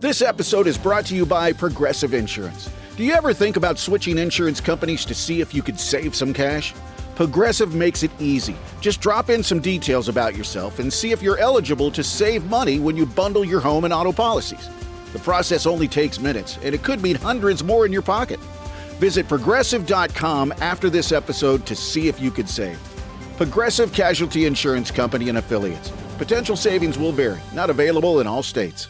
This episode is brought to you by Progressive Insurance. Do you ever think about switching insurance companies to see if you could save some cash? Progressive makes it easy. Just drop in some details about yourself and see if you're eligible to save money when you bundle your home and auto policies. The process only takes minutes, and it could mean hundreds more in your pocket. Visit Progressive.com after this episode to see if you could save. Progressive Casualty Insurance Company and Affiliates. Potential savings will vary. Not available in all states.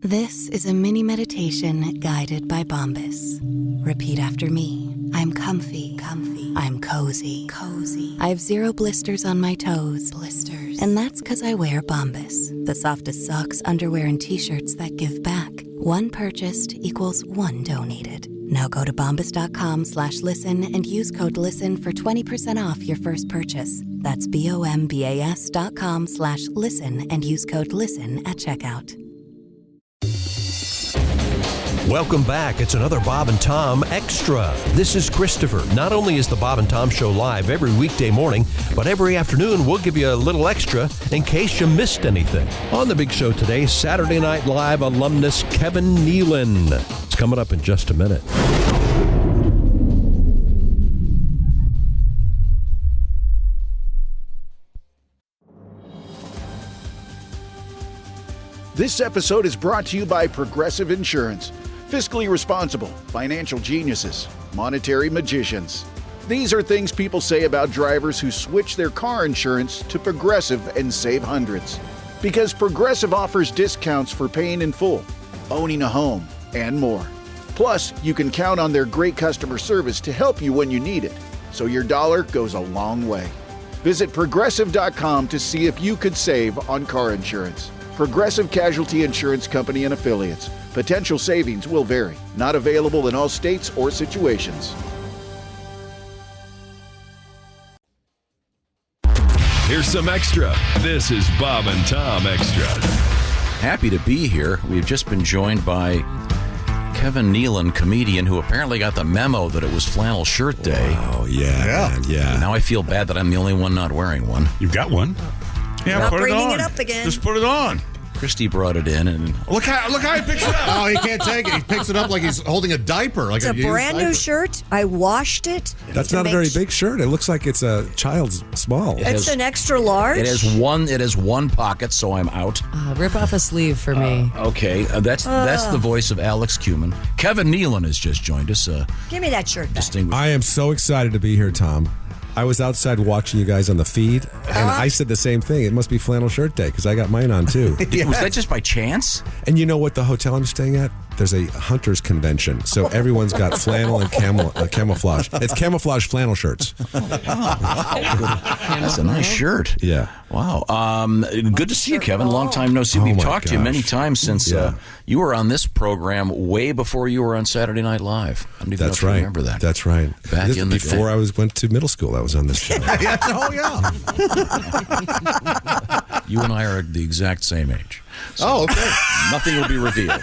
This is a mini meditation guided by Bombas. Repeat after me. I'm comfy. I'm cozy. I have 0 blisters on my toes. And that's because I wear Bombas, the softest socks, underwear, and T-shirts that give back. One purchased equals one donated. Now go to bombas.com/listen and use code LISTEN for 20% off your first purchase. That's bombas.com/listen and use code LISTEN at checkout. Welcome back. It's another Bob and Tom Extra. This is Christopher. Not only is the Bob and Tom Show live every weekday morning, but every afternoon we'll give you a little extra in case you missed anything. On the big show today, Saturday Night Live alumnus Kevin Nealon. It's coming up in just a minute. This episode is brought to you by Progressive Insurance. Fiscally responsible, financial geniuses, monetary magicians. These are things people say about drivers who switch their car insurance to Progressive and save hundreds. Because Progressive offers discounts for paying in full, owning a home, and more. Plus, you can count on their great customer service to help you when you need it, so your dollar goes a long way. Visit Progressive.com to see if you could save on car insurance. Progressive Casualty Insurance Company and Affiliates. Potential savings will vary. Not available in all states or situations. Here's some extra. This is Bob and Tom Extra. Happy to be here. We've just been joined by Kevin Nealon, comedian, who apparently got the memo that it was flannel shirt day. Oh, yeah. Now I feel bad that I'm the only one not wearing one. You've got one? Yeah, Not put bringing it on. it up again. Just put it on. Christy brought it in, and Look how he picks it up. Oh, he can't take it. He picks it up like he's holding a diaper. Like It's a used brand new diaper. shirt. I washed it. That's to not a make very big shirt. It looks like it's a child's small. It's an extra large. it has one pocket, so I'm out. Rip off a sleeve for me. Okay, that's the voice of Alex Cuman. Kevin Nealon has just joined us. Give me that shirt back. Distinguished. I am so excited to be here, Tom. I was outside watching you guys on the feed, and I said the same thing. It must be flannel shirt day because I got mine on too. Was that just by chance? And you know what? The hotel I'm staying at, there's a hunters convention, so everyone's got flannel and camouflage. It's camouflage flannel shirts. That's a nice shirt. Yeah. Wow. Good to see you, Kevin. Long time no see. We've my talked to you many gosh. times since you were on this program way before you were on Saturday Night Live. I don't even know if you remember that. That's right. Back in the before day. I went to middle school, I was on this show. Oh, yeah. You and I are the exact same age. So Oh, okay. nothing will be revealed.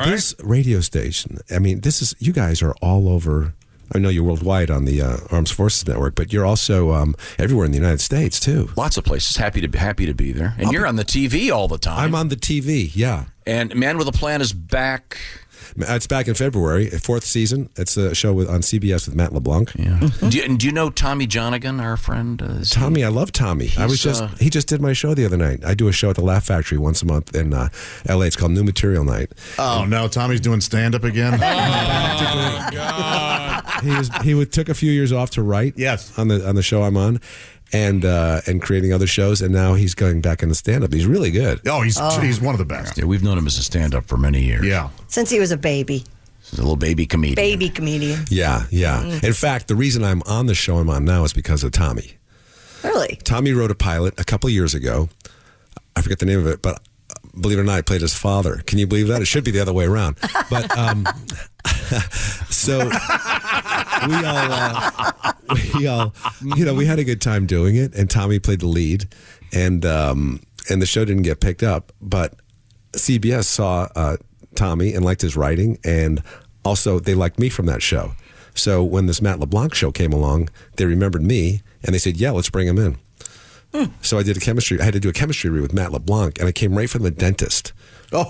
This radio station, I mean, you guys are all over. I know you're worldwide on the Armed Forces Network, but you're also everywhere in the United States, too. Lots of places. Happy to be there. And you're on the TV all the time. I'm on the TV, yeah. And Man with a Plan is back. It's back in February, 4th season. It's a show on CBS with Matt LeBlanc. Yeah. Do you know Tommy Jonigan, our friend? Tommy, I love Tommy. He just did my show the other night. I do a show at the Laugh Factory once a month in L.A. It's called New Material Night. Oh, no. Tommy's doing stand-up again? Oh, God. He took a few years off to write. Yes. On the show I'm on. And creating other shows, and now he's going back into stand-up. He's really good. Oh, he's one of the best. Yeah, we've known him as a stand-up for many years. Yeah. Since he was a baby. He's a little baby comedian. Baby comedian. Yeah. In fact, the reason I'm on the show I'm on now is because of Tommy. Really? Tommy wrote a pilot a couple of years ago. I forget the name of it, but believe it or not, I played his father. Can you believe that? It should be the other way around. But so we had a good time doing it, and Tommy played the lead, and the show didn't get picked up, but CBS saw Tommy and liked his writing, and also they liked me from that show. So when this Matt LeBlanc show came along, they remembered me, and they said, yeah, let's bring him in. So I had to do a chemistry read with Matt LeBlanc, and I came right from the dentist.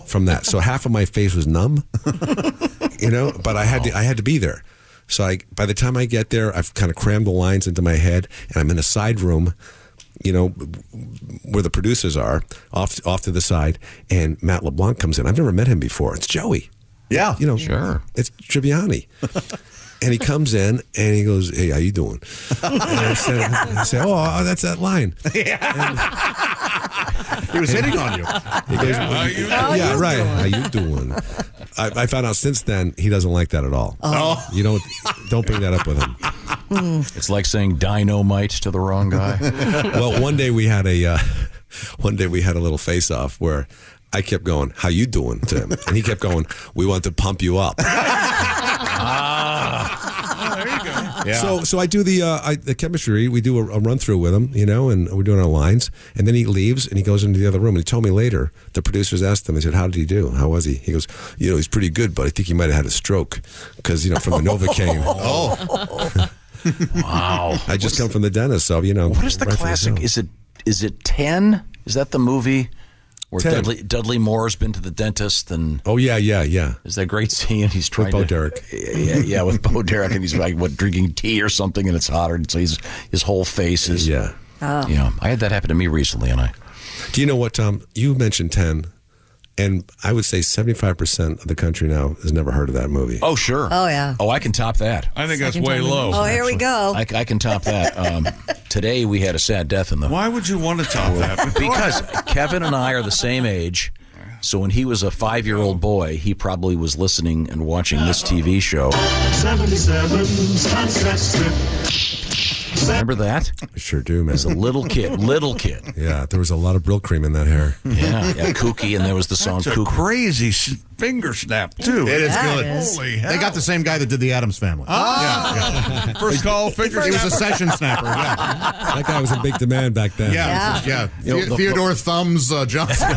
From that. So half of my face was numb, but I had to be there. So by the time I get there, I've kind of crammed the lines into my head, and I'm in a side room, where the producers are, off to the side, and Matt LeBlanc comes in. I've never met him before. It's Joey. Yeah. Sure. It's Tribbiani. And he comes in and he goes, "Hey, how you doing?" And I say, "Oh, that's that line." He was hitting on you. He goes, How you doing? I found out since then he doesn't like that at all. You don't bring that up with him. It's like saying dynamite to the wrong guy. Well, one day we had a little face-off where I kept going, "How you doing?" to him, and he kept going, "We want to pump you up." There you go. Yeah. So I do the chemistry. We do a run through with him, and we're doing our lines. And then he leaves and he goes into the other room. And he told me later, the producers asked him, they said, "How did he do? How was he?" He goes, "He's pretty good, but I think he might have had a stroke because from the Novocaine." Wow! I just come from the dentist, so What is the classic? Is it 10? Is that the movie? Where 10. Dudley Moore's been to the dentist and yeah. Is that great scene? He's trying with Bo Derek. Yeah, with Bo Derek, and he's like drinking tea or something, and it's hotter, and so his whole face is Yeah. I had that happen to me recently, and Do you know what, Tom? You mentioned 10, and I would say 75% of the country now has never heard of that movie. Oh, sure. Oh, yeah. Oh, I can top that. I think that's way low. Oh, here we go. I can top that. Today we had a sad death in the. Why would you want to top that? Because Kevin and I are the same age. So when he was a 5-year-old boy, he probably was listening and watching this TV show. 77 Sunset Strip. Remember that? I sure do, man. As a little kid. Yeah, there was a lot of Brill cream in that hair. Yeah, Kooky, and there was the song That's a Kooky. crazy finger snap, too. It is Yeah, good. it is. Holy hell. They got the same guy that did the Addams Family. Yeah. First call, finger He was a snapper. session snapper. Yeah. That guy was in big demand back then. Yeah. You know, Theodore Thumbs Johnson.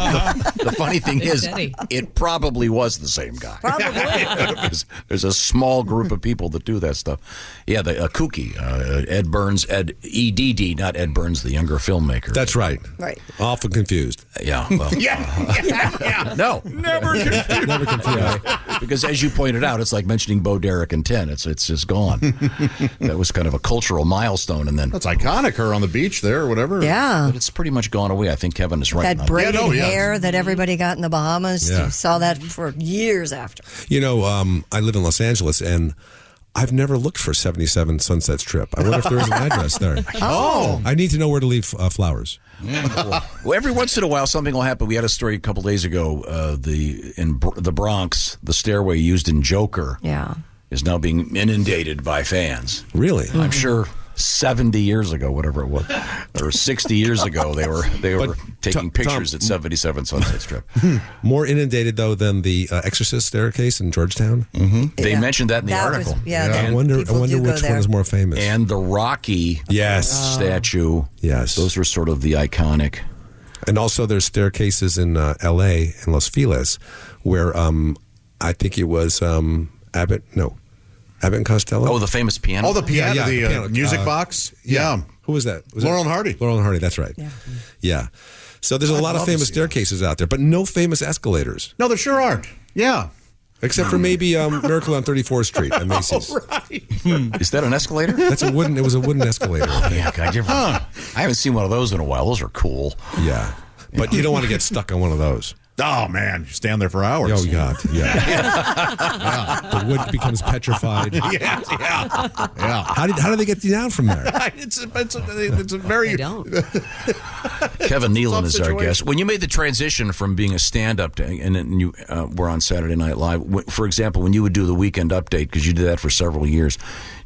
The funny thing is, Daddy. it probably was the same guy. Probably. There's a small group of people that do that stuff. Yeah, the Kooky, Ed Burns, EDD, not Ed Burns, the younger filmmaker. That's right. Right. Often confused. Yeah. Well, no, Never confused. Never confused. because as you pointed out, it's like mentioning Bo Derek and 10. It's just gone. That was kind of a cultural milestone, and then That's iconic. Her on the beach there or whatever. Yeah. but it's pretty much gone away. I think Kevin is right. That on braided Yeah, hair that everybody got in the Bahamas. Yeah. You saw that for years after. I live in Los Angeles, and I've never looked for 77 Sunset Strip. I wonder if there is an address there. Oh. I need to know where to leave flowers. Well, every once in a while, something will happen. We had a story a couple days ago. In the Bronx, the stairway used in Joker Yeah. is now being inundated by fans. Really? I'm sure 70 years ago, whatever it was, or 60 years ago, they were taking pictures at 77 Sunset Strip. More inundated, though, than the Exorcist staircase in Georgetown? They mentioned that in the article. I wonder people do go which there. one is more famous. And the Rocky statue. Yes. Those are sort of the iconic. And also there's staircases in L.A., in Los Feliz, where I think it was Abbott and Costello? Oh, the famous piano. Oh, the piano, Yeah, the the piano. music box. Yeah. Who was that? Laurel and Hardy. Laurel and Hardy, that's right. Yeah. So there's a lot of love to famous see staircases out there, but no famous escalators. No, there sure aren't. Yeah. Except for maybe Miracle on 34th Street at Macy's. Right. Is that an escalator? It was a wooden escalator. Yeah, I haven't seen one of those in a while. Those are cool. Yeah. But you don't want to get stuck on one of those. Oh, man. You stand there for hours. Oh, God. Yeah. The wood becomes petrified. Yeah. How did they get you down from there? It's a very... I don't. Kevin Nealon is our situation. guest. When you made the transition from being a stand-up and then you were on Saturday Night Live, for example, when you would do the Weekend Update, because you did that for several years,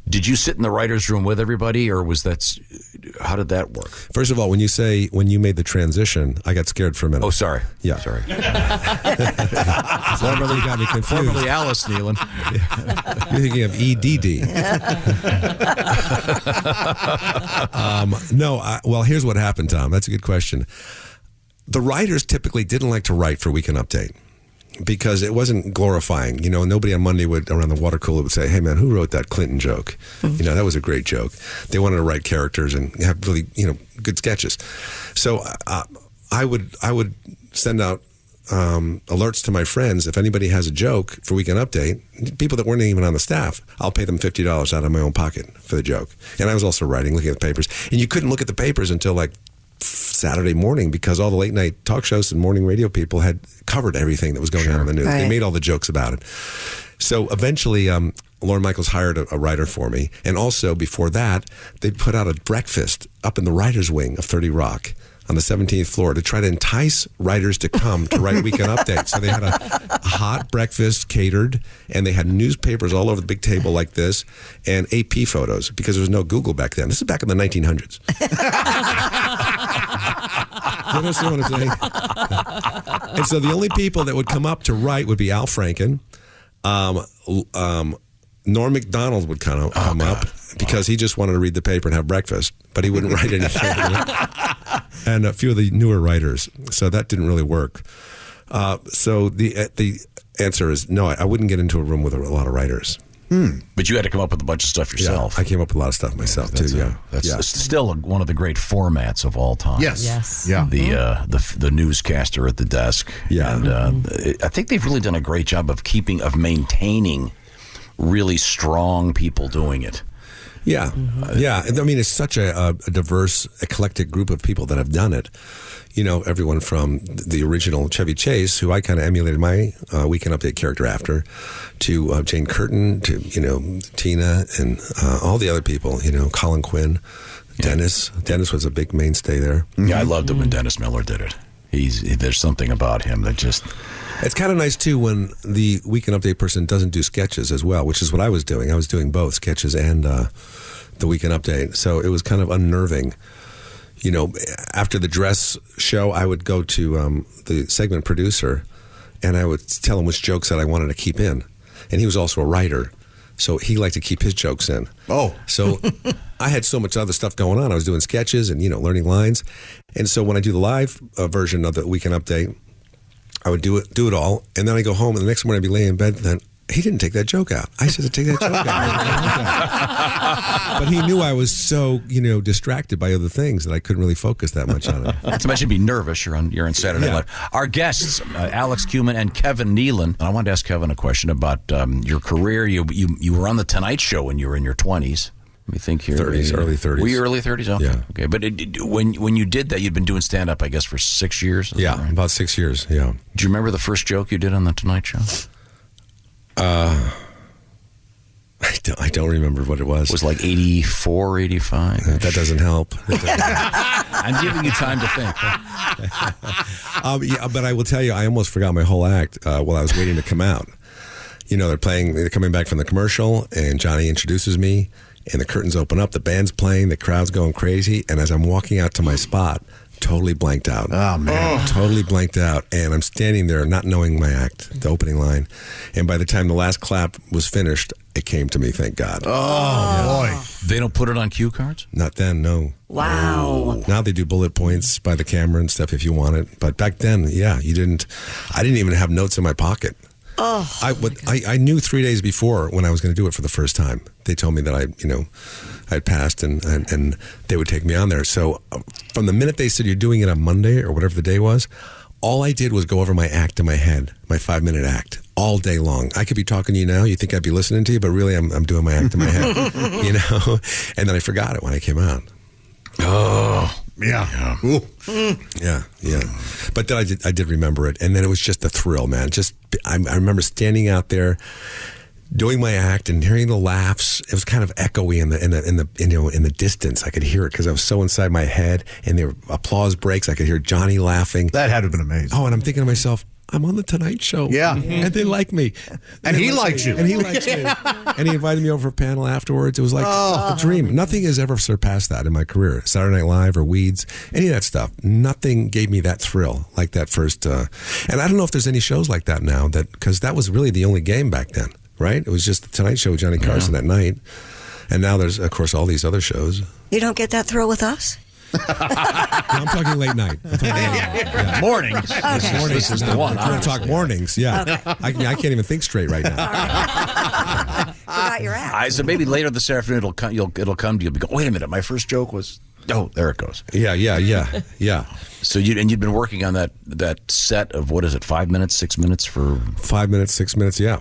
did you sit in the writer's room with everybody, or how did that work? First of all, when you made the transition, I got scared for a minute. Oh, sorry. Yeah. Sorry. Formerly, you got me confused. Formerly Alice Nealon. You're thinking of EDD. Well, here's what happened, Tom. That's a good question. The writers typically didn't like to write for Weekend Update. because it wasn't glorifying. You know, nobody on Monday around the water cooler would say, "Hey, man, who wrote that Clinton joke?" You know, that was a great joke. They wanted to write characters and have really, good sketches. So I would send out alerts to my friends. If anybody has a joke for Weekend Update, people that weren't even on the staff, I'll pay them $50 out of my own pocket for the joke. And I was also writing, looking at the papers. And you couldn't look at the papers until like Saturday morning because all the late night talk shows and morning radio people had covered everything that was going on in the news. Right. They made all the jokes about it. So eventually, Lorne Michaels hired a writer for me. And also before that, they put out a breakfast up in the writer's wing of 30 Rock on the 17th floor to try to entice writers to come to write Weekend Update. So they had a hot breakfast catered, and they had newspapers all over the big table like this, and AP photos, because there was no Google back then. This is back in the 1900s. You understand what I'm saying? And so the only people that would come up to write would be Al Franken. Norm Macdonald would come up because he just wanted to read the paper and have breakfast, but he wouldn't write anything. And a few of the newer writers. So that didn't really work. So the answer is no, I wouldn't get into a room with a lot of writers. But you had to come up with a bunch of stuff yourself. Yeah, I came up with a lot of stuff myself, too, That's still one of the great formats of all time. Yes. Yeah. The newscaster at the desk. Yeah. And I think they've really done a great job of maintaining really strong people doing it. Yeah. Yeah. I mean, it's such a diverse, eclectic group of people that have done it. You know, everyone from the original Chevy Chase, who I kind of emulated my Weekend Update character after, to Jane Curtin, to, Tina, and all the other people, Colin Quinn, Dennis. Dennis was a big mainstay there. Yeah, I loved it when Dennis Miller did it. There's something about him that just... It's kind of nice, too, when the Weekend Update person doesn't do sketches as well, which is what I was doing. I was doing both sketches and the Weekend Update. So it was kind of unnerving. After the dress show, I would go to the segment producer, and I would tell him which jokes that I wanted to keep in. And he was also a writer, so he liked to keep his jokes in. Oh. So I had so much other stuff going on. I was doing sketches and, learning lines. And so when I do the live version of the Weekend Update, I would do it all, and then I go home, and the next morning I'd be laying in bed, and then he didn't take that joke out. I said to take that joke out. But he knew I was so, distracted by other things that I couldn't really focus that much on it. Not to mention be nervous. You're on Saturday Night Live. Our guests, Alex Kuman and Kevin Nealon. I wanted to ask Kevin a question about your career. You were on The Tonight Show when you were in your 20s. Let me think here. 30s, early 30s. Were you early 30s? Okay. Yeah. Okay. But when you did that, you'd been doing stand-up, I guess, for 6 years? Yeah, right? About 6 years, yeah. Do you remember the first joke you did on The Tonight Show? I don't remember what it was. It was like 84, 85. That doesn't help. I'm giving you time to think. But I will tell you, I almost forgot my whole act while I was waiting to come out. They're coming back from the commercial, and Johnny introduces me, and the curtains open up, the band's playing, the crowd's going crazy, and as I'm walking out to my spot, totally blanked out. Oh, man. Totally blanked out. And I'm standing there not knowing my act, the opening line. And by the time the last clap was finished, it came to me, thank God. Oh, boy. They don't put it on cue cards? Not then, no. Wow. Now they do bullet points by the camera and stuff if you want it. But back then, I didn't even have notes in my pocket. Oh, I knew 3 days before when I was going to do it for the first time. They told me that I'd passed and they would take me on there. So from the minute they said you're doing it on Monday or whatever the day was, all I did was go over my act in my head, my 5-minute act, all day long. I could be talking to you now. You think I'd be listening to you, but really I'm doing my act in my head, And then I forgot it when I came out. Oh. Yeah. Yeah. But then I did remember it, and then it was just the thrill, man. I remember standing out there, doing my act, and hearing the laughs. It was kind of echoey in the distance. I could hear it because I was so inside my head, and there were applause breaks. I could hear Johnny laughing. That had to have been amazing. Oh, and I'm thinking to myself, I'm on the Tonight Show. Yeah. And they like me. And he likes you. And he likes me. And he invited me over for a panel afterwards. It was like a dream. Nothing has ever surpassed that in my career. Saturday Night Live or Weeds, any of that stuff. Nothing gave me that thrill like that first. And I don't know if there's any shows like that now, because that was really the only game back then, right? It was just the Tonight Show with Johnny Carson at night. And now there's, of course, all these other shows. you don't get that thrill with us? I'm talking late night. Yeah. Mornings. Okay. This is the one. We're going to talk mornings. Yeah. Okay. I can't even think straight right now. Forgot your act. So maybe later this afternoon it'll come to you. You'll go, wait a minute, my first joke was, oh, there it goes. Yeah. So you'd been working on that set of, what is it, 5 minutes, 6 minutes for 5 minutes, 6 minutes. Yeah.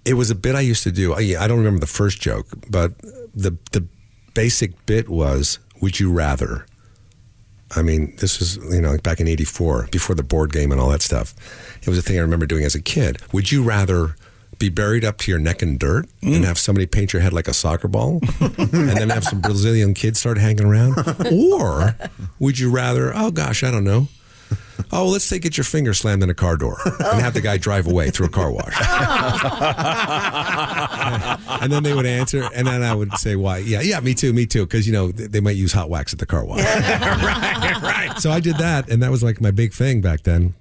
It was a bit I used to do. I don't remember the first joke, but the basic bit was, would you rather? I mean, this was, back in '84, before the board game and all that stuff. It was a thing I remember doing as a kid. Would you rather be buried up to your neck in dirt and have somebody paint your head like a soccer ball and then have some Brazilian kids start hanging around? Or would you rather, oh gosh, I don't know. Oh, let's say get your finger slammed in a car door and have the guy drive away through a car wash. And then they would answer, and then I would say, why? Yeah, me too. Because, they might use hot wax at the car wash. Right. So I did that, and that was like my big thing back then.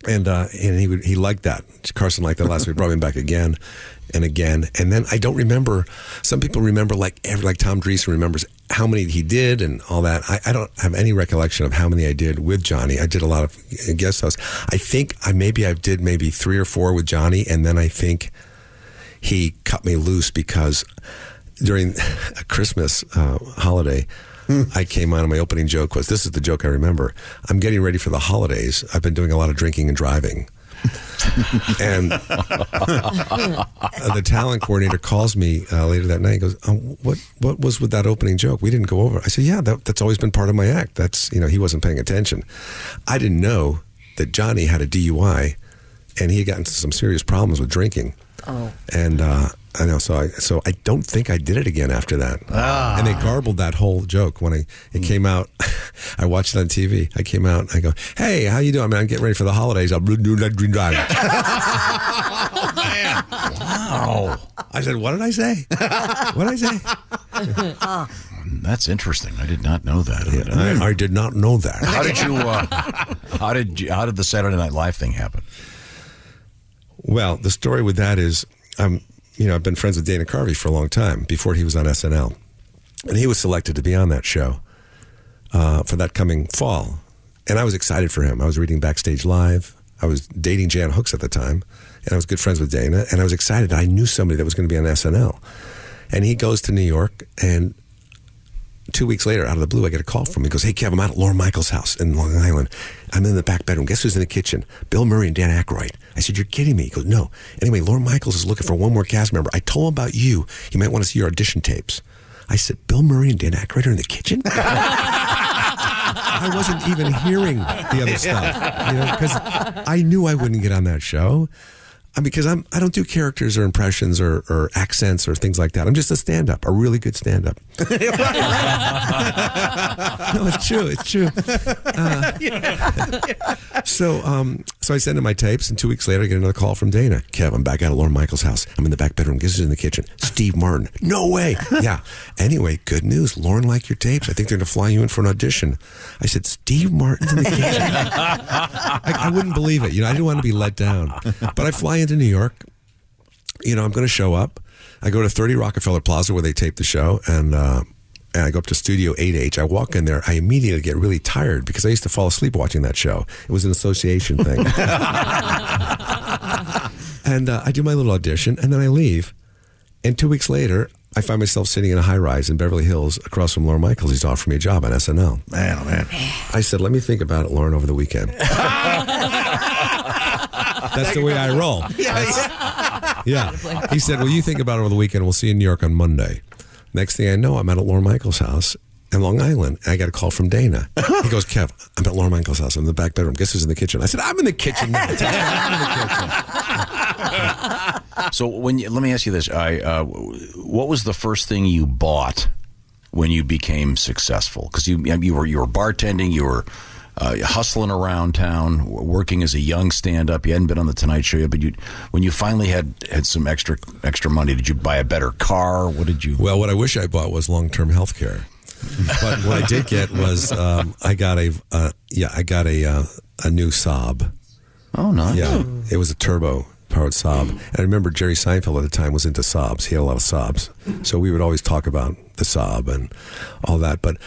And he liked that. Carson liked that last week. Brought him back again and again. And then I don't remember. Some people remember like Tom Dreesen remembers how many he did and all that. I don't have any recollection of how many I did with Johnny. I did a lot of guest hosts. I think I did maybe 3 or 4 with Johnny, and then I think he cut me loose because during a Christmas holiday, I came on and my opening joke was, this is the joke I remember. I'm getting ready for the holidays. I've been doing a lot of drinking and driving. And the talent coordinator calls me later that night. He goes, what was with that opening joke? We didn't go over. I said, yeah, that's always been part of my act. That's, he wasn't paying attention. I didn't know that Johnny had a DUI and he had gotten into some serious problems with drinking. Oh. And I know, so I don't think I did it again after that. And they garbled that whole joke when it came out. I watched it on TV. I came out and I go, hey, how you doing? I'm getting ready for the holidays. I'll do that green drive. Wow. I said, what did I say? That's interesting. I did not know that. Yeah, I did not know that. How did the Saturday Night Live thing happen? Well, the story with that is, I've been friends with Dana Carvey for a long time, before he was on SNL. And he was selected to be on that show for that coming fall. And I was excited for him. I was reading Backstage Live. I was dating Jan Hooks at the time. And I was good friends with Dana. And I was excited. I knew somebody that was going to be on SNL. And he goes to New York, and 2 weeks later, out of the blue, I get a call from him. He goes, hey, Kev, I'm out at Lorne Michaels' house in Long Island. I'm in the back bedroom. Guess who's in the kitchen? Bill Murray and Dan Aykroyd. I said, you're kidding me. He goes, no. Anyway, Lorne Michaels is looking for one more cast member. I told him about you. You might want to see your audition tapes. I said, Bill Murray and Dan Aykroyd are in the kitchen? I wasn't even hearing the other stuff, because I knew I wouldn't get on that show. Because I don't do characters or impressions or accents or things like that. I'm just a stand-up, a really good stand-up. No, it's true. So I send him my tapes, and 2 weeks later, I get another call from Dana. Kev, I'm back out at Lorne Michaels' house. I'm in the back bedroom. Guess who's in the kitchen? Steve Martin. No way. Yeah. Anyway, good news. Lorne liked your tapes. I think they're going to fly you in for an audition. I said, Steve Martin's in the kitchen? I wouldn't believe it. I didn't want to be let down. But I fly into New York. I'm going to show up. I go to 30 Rockefeller Plaza where they tape the show, and I go up to Studio 8H. I walk in there. I immediately get really tired because I used to fall asleep watching that show. It was an association thing. And I do my little audition, and then I leave. And 2 weeks later, I find myself sitting in a high-rise in Beverly Hills across from Lorne Michaels. He's offering me a job on SNL. Man, oh man. I said, let me think about it, Lorne, over the weekend. That's the way I roll. Yeah. He said, well, you think about it over the weekend. We'll see you in New York on Monday. Next thing I know, I'm at Lorne Michaels' house in Long Island, and I got a call from Dana. He goes, Kev, I'm at Lorne Michaels' house. I'm in the back bedroom. Guess who's in the kitchen? I said, I'm in the kitchen. I'm in the kitchen. So let me ask you this. What was the first thing you bought when you became successful? Because you were bartending, you were hustling around town, working as a young stand-up. You hadn't been on the Tonight Show yet, but when you finally had some extra money, did you buy a better car? What did you? Well, what I wish I bought was long-term health care. But what I did get was I got a new Saab. Oh, nice. Yeah, it was a turbo powered Saab. And I remember Jerry Seinfeld at the time was into Saabs. He had a lot of Saabs. So we would always talk about the Saab and all that. But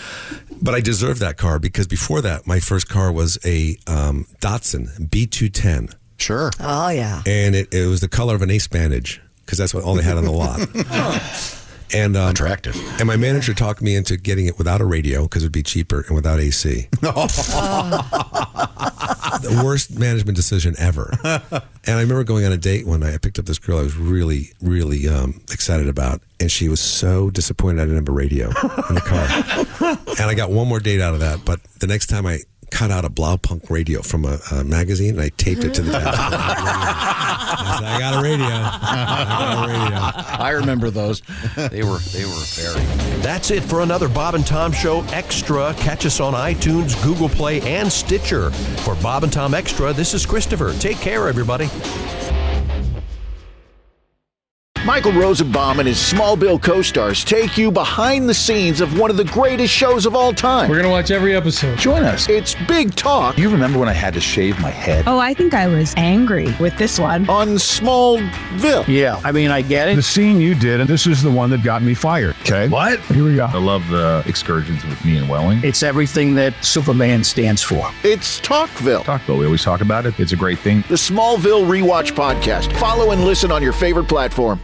I deserved that car because before that, my first car was a Datsun B210. Sure. Oh, yeah. And it was the color of an ace bandage because that's what all they had on the lot. And attractive. And my manager talked me into getting it without a radio because it would be cheaper and without AC. The worst management decision ever. And I remember going on a date one night. I picked up this girl I was really, really excited about, and she was so disappointed I didn't have a radio in the car. And I got one more date out of that, but the next time I cut out a Blaupunk radio from a magazine and I taped it to the back. I said, I got a radio. I remember those. They were very. That's it for another Bob and Tom Show Extra. Catch us on iTunes, Google Play, and Stitcher. For Bob and Tom Extra, this is Christopher. Take care, everybody. Michael Rosenbaum and his Smallville co-stars take you behind the scenes of one of the greatest shows of all time. We're going to watch every episode. Join us. It's Big Talk. You remember when I had to shave my head? Oh, I think I was angry with this one. On Smallville. Yeah, I mean, I get it. The scene you did, and this is the one that got me fired. Okay. What? Here we go. I love the excursions with me and Welling. It's everything that Superman stands for. It's Talkville. Talkville, we always talk about it. It's a great thing. The Smallville Rewatch Podcast. Follow and listen on your favorite platform.